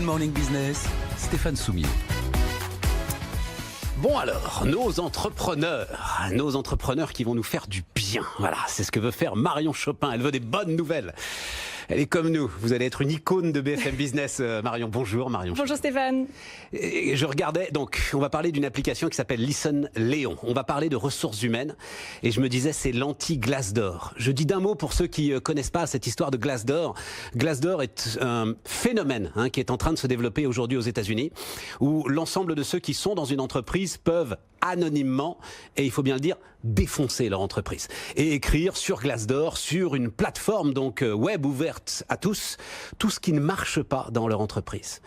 Morning Business, Stéphane Soumier. Bon alors, nos entrepreneurs qui vont nous faire du bien. Voilà, c'est ce que veut faire Marion Chopin. Elle veut des bonnes nouvelles. Elle est comme nous. Vous allez être une icône de BFM Business, Marion. Bonjour, Marion. Bonjour, Stéphane. Et je regardais, donc, on va parler d'une application qui s'appelle Listen Léon. On va parler de ressources humaines. Et je me disais, c'est l'anti-Glassdoor. Je dis d'un mot pour ceux qui connaissent pas cette histoire de Glassdoor. Glassdoor est un phénomène qui est en train de se développer aujourd'hui aux États-Unis, où l'ensemble de ceux qui sont dans une entreprise peuvent anonymement, et il faut bien le dire, défoncer leur entreprise et écrire sur Glassdoor, sur une plateforme donc web ouverte à tous, tout ce qui ne marche pas dans leur entreprise.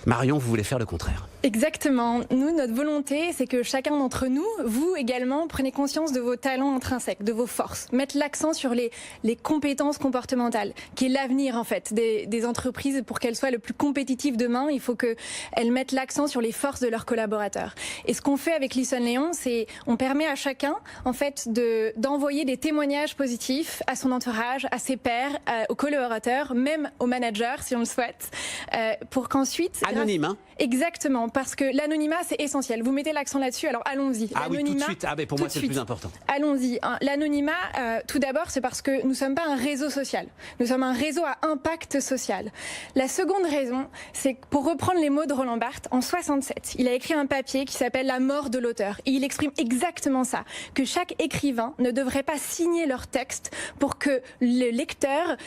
Marion, vous voulez faire le contraire. Exactement. Nous, notre volonté, c'est que chacun d'entre nous, vous également, prenez conscience de vos talents intrinsèques, de vos forces. Mettre l'accent sur les compétences comportementales, qui est l'avenir en fait des entreprises. Pour qu'elles soient le plus compétitives demain, il faut qu'elles mettent l'accent sur les forces de leurs collaborateurs. Et ce qu'on fait avec Listen Léon, c'est on permet à chacun en fait d'envoyer des témoignages positifs à son entourage, à ses pairs, aux collaborateurs, même aux managers si on le souhaite, pour qu'ensuite... Anonyme, hein ? Exactement, parce que l'anonymat, c'est essentiel. Vous mettez l'accent là-dessus, alors allons-y. Ah oui, tout de suite. Ah ben pour moi, c'est le plus important. Allons-y. L'anonymat, tout d'abord, c'est parce que nous ne sommes pas un réseau social. Nous sommes un réseau à impact social. La seconde raison, c'est pour reprendre les mots de Roland Barthes, en 67, il a écrit un papier qui s'appelle La mort de l'auteur. Et il exprime exactement ça, que chaque écrivain ne devrait pas signer leur texte pour que le lecteur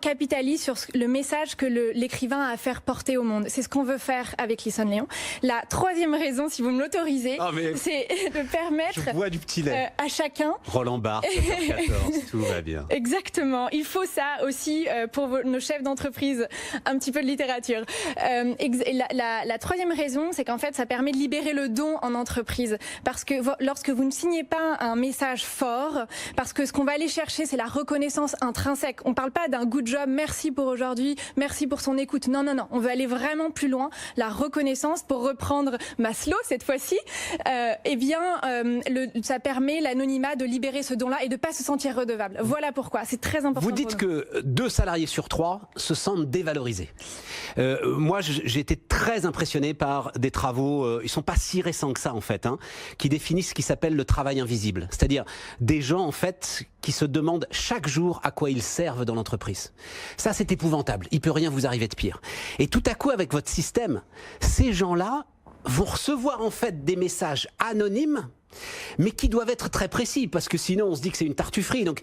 capitalise sur le message que l'écrivain a à faire porter au monde. C'est ce qu'on veut faire avec Listen Léon. La troisième raison, si vous me l'autorisez, c'est de permettre je bois du petit lait. À chacun... Roland Barthes, 14, tout va bien. Exactement. Il faut ça aussi pour nos chefs d'entreprise, un petit peu de littérature. La troisième raison, c'est qu'en fait, ça permet de libérer le don en entreprise. Parce que lorsque vous ne signez pas un message fort, parce que ce qu'on va aller chercher, c'est la reconnaissance intrinsèque. On ne parle pas d'un good job, merci pour aujourd'hui, merci pour son écoute. Non, non, non. On veut aller vraiment plus loin. La reconnaissance, pour reprendre Maslow cette fois-ci, ça permet l'anonymat de libérer ce don-là et de ne pas se sentir redevable. Voilà pourquoi. C'est très important. Vous dites que 2 salariés sur 3 se sentent dévalorisés. Moi, j'ai été très impressionné par des travaux, ils ne sont pas si récents que ça en fait, qui définissent ce qui s'appelle le travail invisible. C'est-à-dire des gens en fait qui se demandent chaque jour à quoi ils servent dans l'entreprise. Ça, c'est épouvantable. Il ne peut rien vous arriver de pire. Et tout à coup, avec votre système, ces gens-là vont recevoir en fait des messages anonymes, mais qui doivent être très précis, parce que sinon on se dit que c'est une tartufferie. Donc,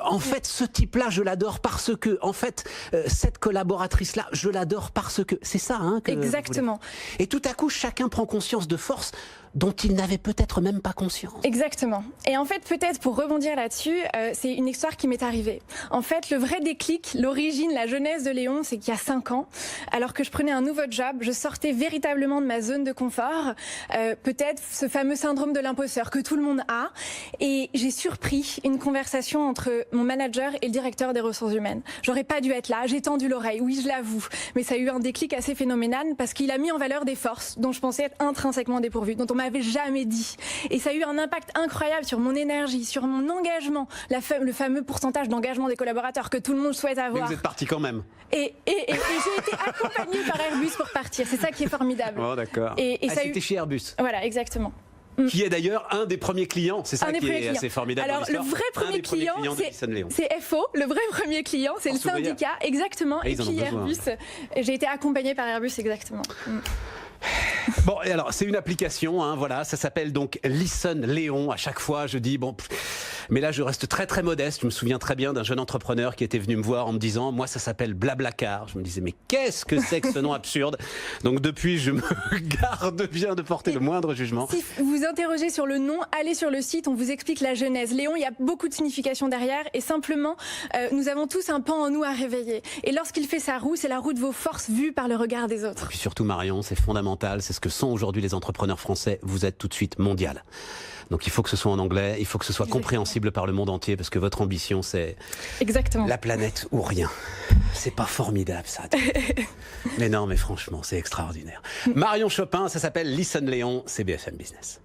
en fait, ce type-là, je l'adore parce que, en fait, cette collaboratrice-là, je l'adore parce que, c'est ça, que exactement. Et tout à coup, chacun prend conscience de forces dont il n'avait peut-être même pas conscience. Exactement. Et en fait, peut-être pour rebondir là-dessus, c'est une histoire qui m'est arrivée. En fait, le vrai déclic, l'origine, la genèse de Léon, c'est qu'il y a 5 ans, alors que je prenais un nouveau job, je sortais véritablement de ma zone de confort, peut-être ce fameux syndrome de l'imposteur que tout le monde a, et j'ai surpris une conversation entre mon manager et le directeur des ressources humaines. J'aurais pas dû être là, j'ai tendu l'oreille, oui, je l'avoue, mais ça a eu un déclic assez phénoménal parce qu'il a mis en valeur des forces dont je pensais être intrinsèquement dépourvues, dont on m'avait jamais dit. Et ça a eu un impact incroyable sur mon énergie, sur mon engagement, le fameux pourcentage d'engagement des collaborateurs que tout le monde souhaite avoir. Mais vous êtes parti quand même. Et j'ai été accompagnée par Airbus pour partir. C'est ça qui est formidable. Oh d'accord. C'était chez Airbus. Voilà, exactement. Qui est d'ailleurs un des premiers clients, c'est ça qui est assez formidable. Alors le vrai premier client, c'est FO, le vrai premier client, c'est le syndicat, exactement, et puis Airbus. J'ai été accompagnée par Airbus, exactement. Bon, et alors c'est une application, voilà, ça s'appelle donc Listen Léon. À chaque fois, je dis mais là je reste très très modeste. Je me souviens très bien d'un jeune entrepreneur qui était venu me voir en me disant, moi ça s'appelle Blablacar. Je me disais, mais qu'est-ce que c'est que ce nom absurde? Donc depuis, je me garde bien de porter le moindre jugement. Si vous interrogez sur le nom, allez sur le site, on vous explique la genèse. Léon, il y a beaucoup de significations derrière, et simplement, nous avons tous un pan en nous à réveiller. Et lorsqu'il fait sa roue, c'est la roue de vos forces vues par le regard des autres. Et puis surtout, Marion, c'est fondamental, c'est ce que sont aujourd'hui les entrepreneurs français. Vous êtes tout de suite mondial. Donc il faut que ce soit en anglais, il faut que ce soit compréhensible par le monde entier, parce que votre ambition, c'est la planète ou rien. C'est pas formidable ça. Mais non, mais franchement, c'est extraordinaire. Marion Chopin, ça s'appelle Listen Léon, c'est BFM Business.